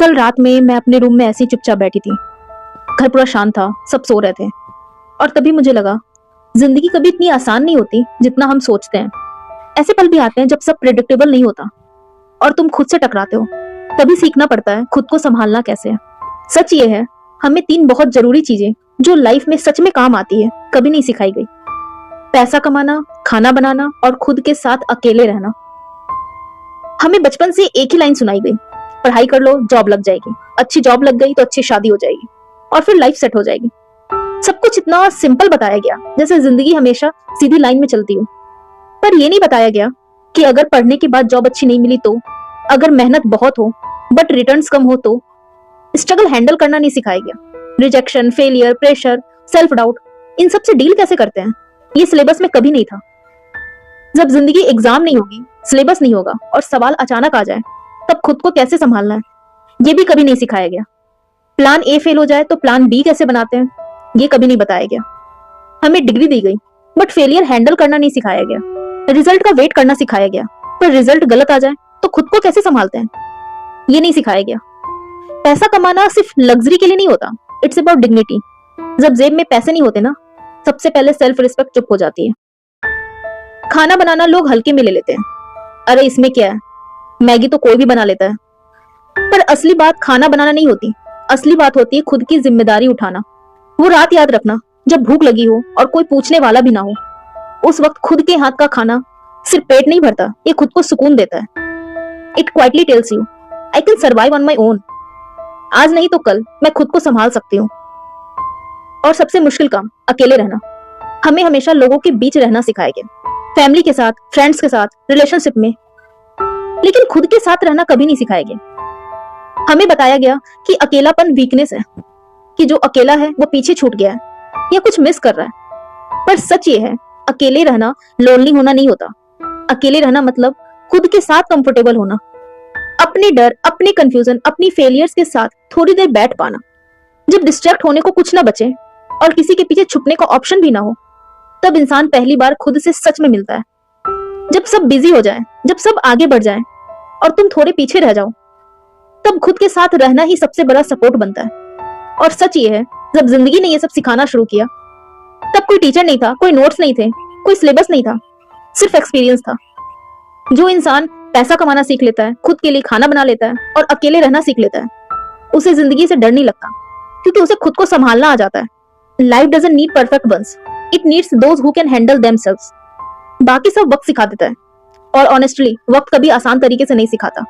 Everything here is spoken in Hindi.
कल रात में मैं अपने रूम में ऐसे ही चुपचाप बैठी थी। घर पूरा शांत था, सब सो रहे थे। और तभी मुझे लगा, जिंदगी कभी इतनी आसान नहीं होती जितना हम सोचते हैं। ऐसे पल भी आते हैं जब सब प्रेडिक्टेबल नहीं होता और तुम खुद से टकराते हो। तभी सीखना पड़ता है खुद को संभालना कैसे है। सच ये है, हमें 3 बहुत जरूरी चीजें जो लाइफ में सच में काम आती है कभी नहीं सिखाई गई। पैसा कमाना, खाना बनाना और खुद के साथ अकेले रहना। हमें बचपन से एक ही लाइन सुनाई गई, पढ़ाई कर लो, जॉब लग जाएगी। अच्छी जॉब लग गई तो अच्छी शादी हो जाएगी और फिर लाइफ सेट हो जाएगी। सब कुछ इतना सिंपल बताया गया, जैसे जिंदगी हमेशा सीधी लाइन में चलती हो। पर ये नहीं बताया गया कि अगर पढ़ने के बाद जॉब अच्छी नहीं मिली तो, अगर मेहनत बहुत हो बट रिटर्न्स कम हो तो, स्ट्रगल हैंडल करना नहीं सिखाया गया। Rejection, failure, pressure, self doubt, इन सब से डील कैसे करते हैं, ये सिलेबस में कभी नहीं था। जब जिंदगी एग्जाम नहीं होगी, सिलेबस नहीं होगा और सवाल अचानक आ जाए, तब खुद को कैसे संभालना है, ये भी कभी नहीं सिखाया गया। प्लान ए फेल हो जाए तो प्लान बी कैसे बनाते हैं, ये कभी नहीं बताया गया। हमें डिग्री दी गई बट फेलियर हैंडल करना नहीं सिखाया गया। रिजल्ट का वेट करना सिखाया गया, पर रिजल्ट गलत आ जाए तो खुद को कैसे संभालते हैं, ये नहीं सिखाया गया। पैसा कमाना सिर्फ लग्जरी के लिए नहीं होता, इट्स अबाउट डिग्निटी। जब जेब में पैसे नहीं होते ना, सबसे पहले सेल्फ रिस्पेक्ट चुप हो जाती है। खाना बनाना लोग हल्के में ले लेते हैं, अरे इसमें क्या है, मैगी तो कोई भी बना लेता है। पर असली बात खाना बनाना नहीं होती, असली बात होती है खुद की जिम्मेदारी उठाना। वो रात याद रखना जब भूख लगी हो और कोई पूछने वाला भी ना हो। उस वक्त खुद के हाथ का खाना सिर्फ पेट नहीं भरता, ये खुद को सुकून देता है। It quietly tells you, I can survive on my own. आज नहीं तो कल मैं खुद को संभाल सकती हूँ। और सबसे मुश्किल काम, अकेले रहना। हमें हमेशा लोगों के बीच रहना सिखाया गया, फैमिली के साथ, फ्रेंड्स के साथ, रिलेशनशिप में, लेकिन खुद के साथ रहना कभी नहीं सिखाया गया। हमें बताया गया कि अकेलापन वीकनेस है, कि जो अकेला है वो पीछे छूट गया है या कुछ मिस कर रहा है। पर सच ये है, अकेले रहना लोनली होना नहीं होता। अकेले रहना मतलब खुद के साथ कंफर्टेबल होना, अपने डर, अपने कंफ्यूजन, अपनी फेलियर्स के साथ थोड़ी देर बैठ पाना। जब डिस्ट्रैक्ट होने को कुछ ना बचे और किसी के पीछे छुपने का ऑप्शन भी ना हो, तब इंसान पहली बार खुद से सच में मिलता है। जब सब बिजी हो जाए, जब सब आगे बढ़ जाए और तुम थोड़े पीछे रह जाओ, तब खुद के साथ रहना ही सबसे बड़ा सपोर्ट बनता है। और सच ये है, जब जिंदगी ने ये सब सिखाना शुरू किया, तब कोई टीचर नहीं था, कोई नोट्स नहीं थे, कोई सिलेबस नहीं था, सिर्फ एक्सपीरियंस था। जो इंसान पैसा कमाना सीख लेता है, खुद के लिए खाना बना लेता है और अकेले रहना सीख लेता है, उसे जिंदगी से डर नहीं लगता, क्योंकि उसे खुद को संभालना आ जाता है। Life doesn't need perfect ones, it needs those who can handle themselves. बाकी सब वक्त सिखा देता है, और ऑनेस्टली वक्त कभी आसान तरीके से नहीं सिखाता।